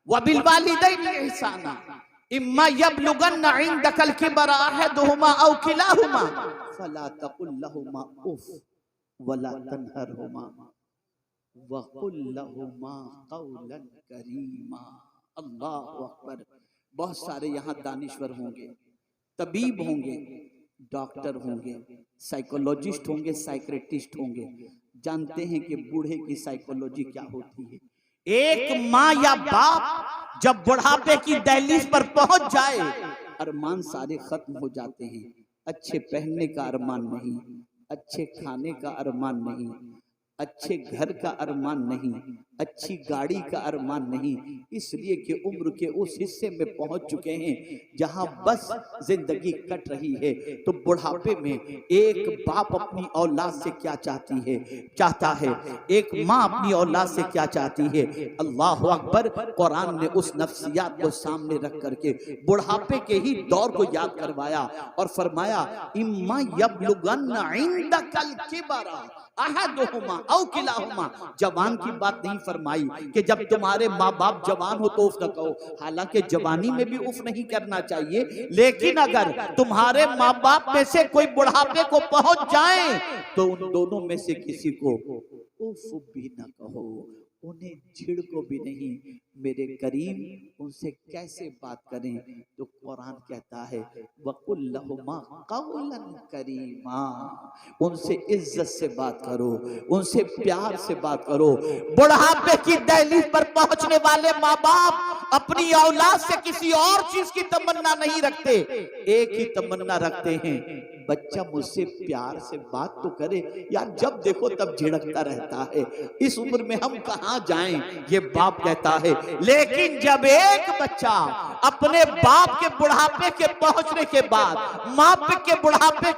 व बिल वालिदैनि इहसाना इम्मा यबलुगन्ना इंदकल किबरा अहदुहुमा औ किलाहुमा फला तकुल लहुमा उफ वला तनहरहुमा वक़ुल लहुमा क़ौलन करीमा। अल्लाहु अकबर। बहुत सारे यहाँ दानिश्वर होंगे, तबीब होंगे, डॉक्टर होंगे, साइकोलॉजिस्ट होंगे, साइक्रेटिस्ट होंगे, जानते हैं कि बूढ़े की साइकोलॉजी क्या होती है। एक माँ या बाप जब बुढ़ापे की दहलीज पर पहुंच जाए, अरमान सारे खत्म हो जाते हैं। अच्छे पहनने का अरमान नहीं, अच्छे खाने का अरमान नहीं, अच्छे घर का अरमान नहीं, अच्छी गाड़ी का अरमान नहीं, इसलिए कि उम्र के उस हिस्से में पहुंच चुके हैं जहां बस जिंदगी कट रही है। तो बुढ़ापे में एक बाप अपनी औलाद से क्या चाहता है, एक माँ अपनी औलाद से क्या चाहती है। अल्लाह अकबर। कुरान ने उस नफ्सियात को सामने रख करके बुढ़ापे के ही दौर को याद करवाया और फरमाया, इम्मा यबलुगन्ना इंदकल किबरा, अहदुहुमा औ किलाहुमा, जवान की बात नहीं फरमाई कि जब तुम्हारे माँ बाप जवान हो तो उफ न कहो, हालांकि जवानी में भी उफ नहीं करना चाहिए, लेकिन अगर तुम्हारे माँ बाप में से कोई बुढ़ापे को पहुंच जाए तो उन दोनों में से किसी को उफ भी न कहो, उन्हें छिड़को भी नहीं। मेरे करीम उनसे कैसे बात करें? तो कुरान कहता है वकुल लहुमा कौलन करीमा, उनसे इज्जत से बात करो, उनसे प्यार से बात करो। बुढ़ापे की दहलीज पर पहुंचने वाले माँ बाप अपनी औलाद से किसी और चीज की तमन्ना नहीं रखते, एक ही तमन्ना रखते हैं, बच्चा मुझसे प्यार से बात तो करे। यार जब देखो तब झिड़कता रहता है, इस उम्र में हम कहां जाएं, ये बाप कहता है। लेकिन जब एक बच्चा अपने बाप के बुढ़ापे के पहुंचने के बाद, माँ के बुढ़ापे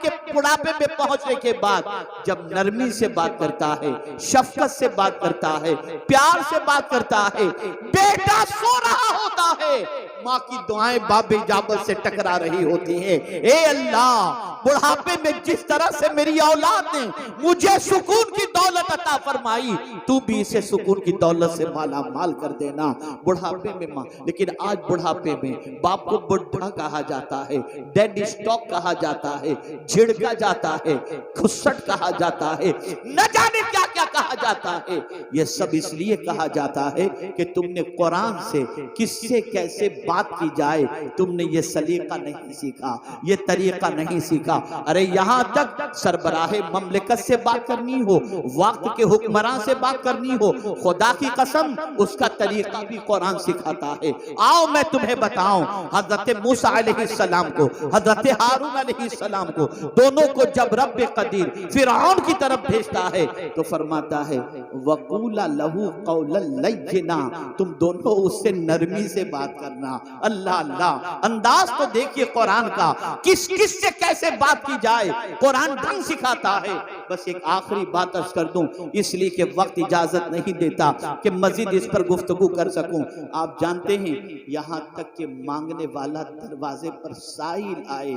में पहुंचने के बाद जब नरमी से बात करता है, शफकत से बात करता है, प्यार से बात करता है, बेटा सो रहा होता है, माँ की दुआएं बाब इजाबत से टकरा रही होती हैं। ए अल्लाह, बुढ़ापे में जिस तरह से मेरी औलाद ने मुझे सुकून की दौलत अता फरमाई, तू भी इसे सुकून की दौलत से माला माल कर देना। बुढ़ापे में माँ, लेकिन आज बुढ़ापे में बाप को बुढ़ा कहा जाता है, डेड स्टॉक कहा जाता है, झिड़का जाता है, खुसट कहा जाता है, न जाने क्या क्या कहा जाता है। यह सब इसलिए कहा जाता है कि तुमने कुरान से किससे कैसे बात की जाए तुमने ये सलीका नहीं सीखा, ये तरीका नहीं सीखा। अरे यहां तक सरबराहे ममलिकत से बात करनी हो, वक्त के हुक्मरान से बात करनी हो, खुदा की कसम उसका तरीका भी कुरान सिखाता है। आओ मैं तुम्हें बताऊं, हजरत मूसा अलैहिस्सलाम को, हजरत हारून अलैहिस्सलाम को, दोनों को जब रब कदीर फिरऔन की तरफ भेजता है तो फरमाता है वकूला लहू कौलन लय्यिना, तुम दोनों उससे नरमी से बात करना। अल्लाह अल्लाह, अंदाज तो देखिए कुरान का, किस किस से कैसे बात की जाए, कुरान ढंग सिखाता है। बस एक आखिरी बात अर्ज कर दूं, इसलिए कि वक्त इजाजत नहीं देता कि मजीद इस पर गुफ्तगू कर सकूं। आप जानते हैं यहां तक कि मांगने वाला दरवाजे पर साइल आए,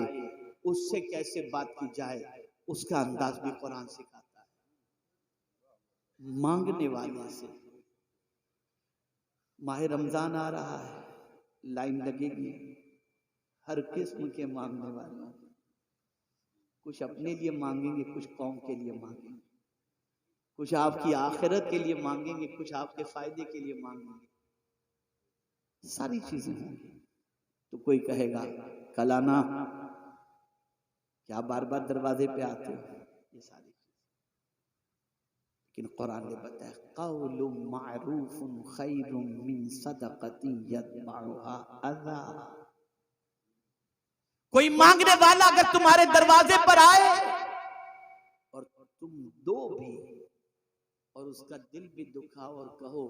उससे कैसे बात की जाए उसका अंदाज भी कुरान सिखाता है। मांगने वाले से, माह रमजान आ रहा है, लाइन लगेगी हर किस्म के मांगने वालों, कुछ अपने लिए मांगेंगे, कुछ कौम के लिए मांगेंगे, कुछ आपकी आखिरत के लिए मांगेंगे, कुछ आपके फायदे के लिए मांगेंगे, सारी चीजें होंगी। तो कोई कहेगा कल आना, क्या बार बार दरवाजे पे आते हो, ये सारी चीज। लेकिन कुरान ने बताया क़ौलुम मारूफुन खैरुम मिन सदक़तिन यतबउहा अज़ा। कोई मांगने वाला अगर तुम्हारे दरवाजे पर आए और तुम दो भी और उसका दिल भी दुखाओ और कहो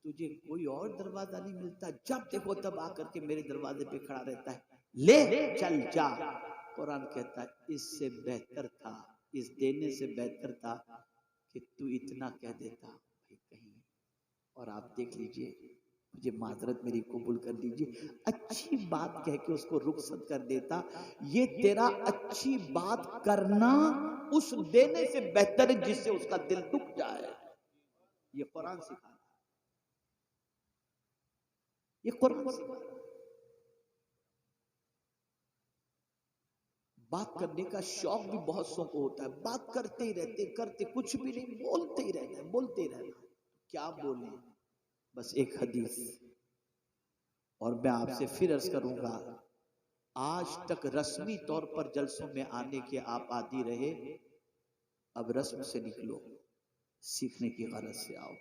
तुझे कोई और दरवाजा नहीं मिलता, जब देखो तब आकर के मेरे दरवाजे पे खड़ा रहता है, ले चल जा। कुरान कहता है इससे बेहतर था, इस देने से बेहतर था कि तू इतना कह देता कहीं, और आप देख लीजिए, मुझे माजरत मेरी कबूल कर लीजिए, अच्छी बात कह के उसको रुखसत कर देता। ये तेरा अच्छी बात करना उस देने से बेहतर है जिससे उसका दिल दुख जाए। ये कुरान सिखा, ये कुरान सिखा। बात करने का शौक भी बहुत सौ को होता है, बात करते ही रहते, करते कुछ भी नहीं, बोलते ही रहना, बोलते ही रहना। क्या बोले, बस एक हदीस, और मैं आपसे फिर अर्ज करूंगा, आज तक रस्मी तौर पर जलसों में आने के आप आदी रहे, अब रस्म से निकलो, सीखने की गरज से आओ,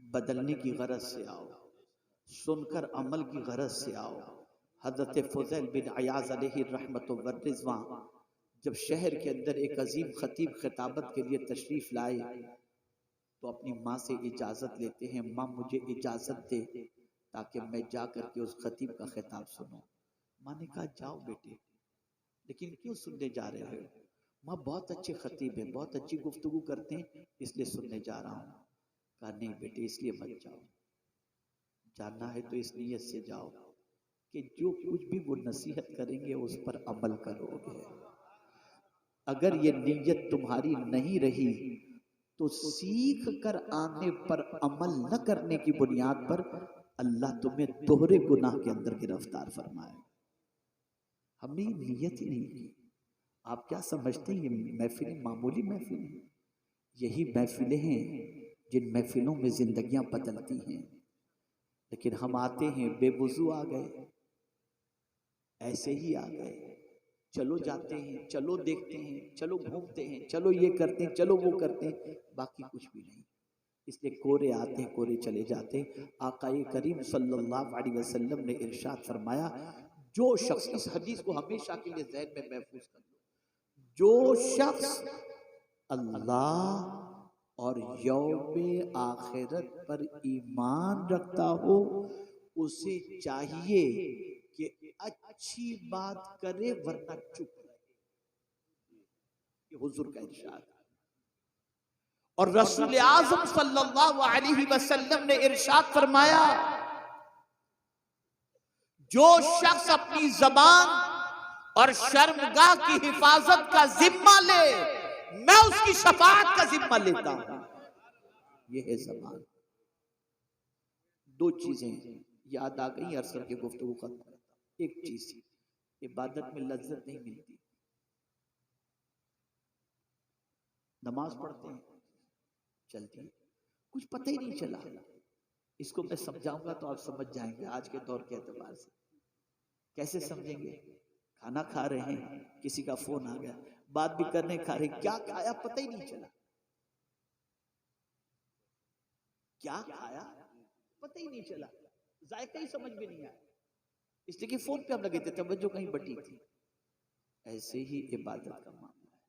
बदलने की गरज से आओ, सुनकर अमल की गरज से आओ। हजरत फुज़ैल बिन अयाज़ अलैहि रहमत व रिज़वान जब शहर के अंदर एक अजीम खतीब खिताबत के लिए तशरीफ लाए तो अपनी माँ से इजाज़त लेते हैं, माँ मुझे इजाज़त दे ताकि मैं जा कर के उस खतीब का खिताब सुनूं। माँ ने कहा जाओ बेटे, लेकिन क्यों सुनने जा रहे हो? माँ बहुत अच्छे खतीब हैं, बहुत अच्छी गुफ्तगू करते हैं, इसलिए सुनने जा रहा हूँ। कहा नहीं बेटे इसलिए मत जाओ, जानना है तो इस नीयत से जाओ कि जो कुछ भी वो नसीहत करेंगे उस पर अमल करोगे। अगर ये नीयत तुम्हारी नहीं रही तो सीख कर आने पर अमल न करने की बुनियाद पर अल्लाह तुम्हें दोहरे गुनाह के अंदर गिरफ्तार फरमाए। हमने ये नीयत ही नहीं की। आप क्या समझते हैं ये महफिलें मामूली महफिलें हैं? यही महफिलें हैं जिन महफिलों में जिंदगियां बदलती हैं। लेकिन हम आते हैं बेवुजू आ गए, ऐसे ही आ गए, चलो जाते हैं, चलो देखते हैं, चलो घूमते हैं, चलो ये करते हैं, चलो वो करते हैं, बाकी कुछ भी नहीं। इसलिए कोरे आते हैं, कोरे चले जाते हैं। आकाए करीम सल्लल्लाहु अलैहि वसल्लम ने इरशाद फरमाया, जो शख्स, इस हदीस को हमेशा के लिए ज़हन में महफूज कर लो, जो शख्स अल्लाह और यौमे आखिरत पर ईमान रखता हो, उसे चाहिए कि अच्छी बात करे वरना चुप रहे। ये हुजूर का इरशाद। और रसूल आज़म सल्लल्लाहु अलैहि वसल्लम ने इरशाद फरमाया, जो शख्स अपनी जबान और शर्मगाह की हिफाजत का जिम्मा ले, मैं उसकी शफाअत का जिम्मा लेता हूं। यह है जबान। दो चीजें याद आ गई अरसर के गुफ्तगू खत्म करता। एक चीज, इबादत में लज्जत नहीं मिलती। नमाज पढ़ते हैं, चलती है, कुछ पता ही नहीं चला। इसको मैं समझाऊंगा तो आप समझ जाएंगे आज के दौर के एतबार से। कैसे समझेंगे? खाना खा रहे हैं, किसी का फोन आ गया, बात भी करने खा रहे, क्या खाया पता ही नहीं चला, क्या खाया पता ही नहीं चला, जायका ही समझ में नहीं आया, इसलिए कि फोन पे हम लगे थे, तवज्जो कहीं बटी थी। ऐसे ही इबादत का मामला है।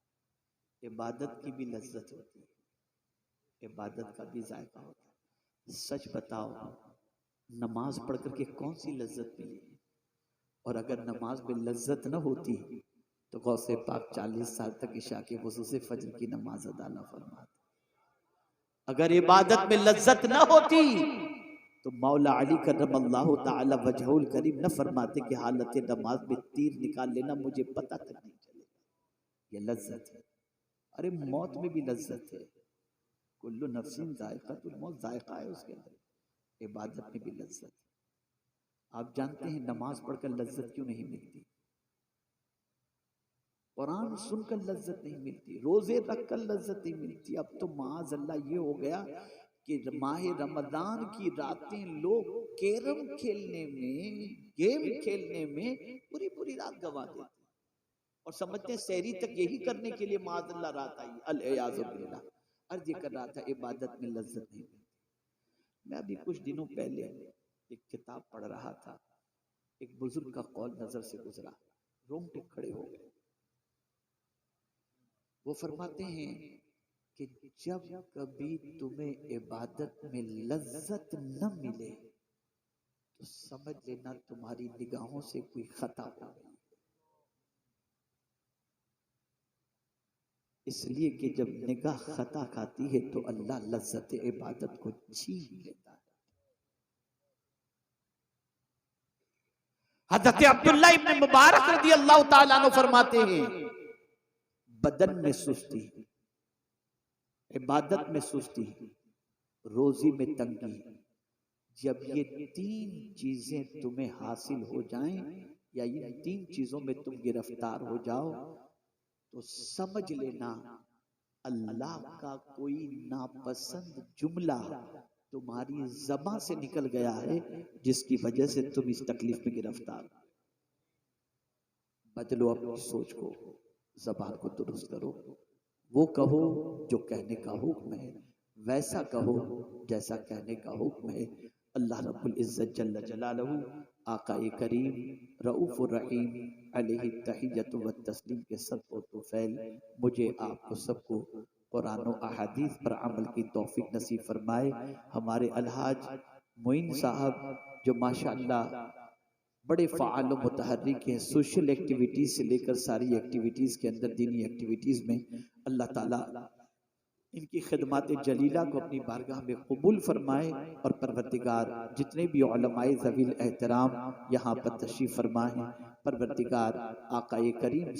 इबादत की भी लज्जत होती है, इबादत का भी जायका होता है। सच बताओ, नमाज पढ़ करके कौन सी लज्जत मिली? और अगर नमाज में लज्जत न होती तो गौसे पाक 40 साल तक इशा के वज़ू से फजर की नमाज अदा न फरमाते। अगर इबादत में लज्जत न होती तो मौला अली करमल्लाहु ताला वजहुल करीम न फरमाते कि हालत नमाज में तीर निकाल लेना, मुझे पता तक नहीं चलेगा। ये लज्जत है। अरे मौत में भी लज्जत है। कुल्लु नफ्सिन जायकातुल मौत, जायका है उसके अंदर। इबादत में भी लज्जत है। आप जानते हैं नमाज पढ़कर लज्जत क्यों नहीं मिलती? कुरान सुनकर लज्जत नहीं मिलती, रोजे रखकर लज्जत नहीं मिलती। अब तो माज़ अल्लाह ये हो गया कि माह रमजान की रातें लोग कैरम खेलने में, गेम खेलने में पूरी पूरी रात गवा देते और समझते हैं सहरी तक यही करने के लिए माज़ अल्लाह रात आई। अल-इयाज़ु बिल्लाह। अर्ज कर रहा था, इबादत में लज्जत नहीं मिलती। मैं अभी कुछ दिनों पहले एक किताब पढ़ रहा था, एक बुजुर्ग का कौल नजर से गुजरा, रोंगटे खड़े हो गए। वो फरमाते हैं कि जब कभी तुम्हें इबादत में लज्जत न मिले तो समझ लेना तुम्हारी निगाहों से कोई खता हो गई। इसलिए कि जब निगाह खता खाती है तो अल्लाह लज्जत इबादत को छीन लेता है। हज़रत अब्दुल्लाह इब्न मुबारक रज़ी अल्लाह ताला अन्हु फरमाते हैं, बदन में सुस्ती, इबादत में सुस्ती, रोजी में तंगी, जब ये तीन चीजें तुम्हें हासिल हो जाएं या इन तीन चीजों में तुम गिरफ्तार हो जाओ तो समझ लेना अल्लाह का कोई नापसंद जुमला तुम्हारी ज़बान से निकल गया है, जिसकी वजह से तुम इस तकलीफ में गिरफ्तार। बदलो अपनी सोच को, ज़बान को दुरुस्त करो, वो कहो जो कहने का हुक्म है, वैसा कहो जैसा कहने का हुक्म है। अल्लाह रब्बुल इज्जत जल्ल जलालहू, आकाए करीम रऊफ़ुर रहीम अलैहि तहिय्यतु व तस्लीम के सदक़े तुफ़ैल मुझे आपको सबको कुरान और अहादीस पर अमल की तौफीक नसीब फरमाए। हमारे अलहाज मोइन साहब जो माशाअल्लाह बड़े फ़ाअल मुतहर्रिक हैं, सोशल एक्टिविटीज़ से लेकर सारी एक्टिविटीज़ के अंदर, दीनी एक्टिविटीज़ में, अल्लाह ताला इनकी खिदमात जलीला को अपनी बारगाह में कबूल फरमाए। और परवरदिगार जितने भी उलमाए ज़वील एहतराम यहाँ पर तशरीफ़ फरमाए, परवरदिगार आकाए करीम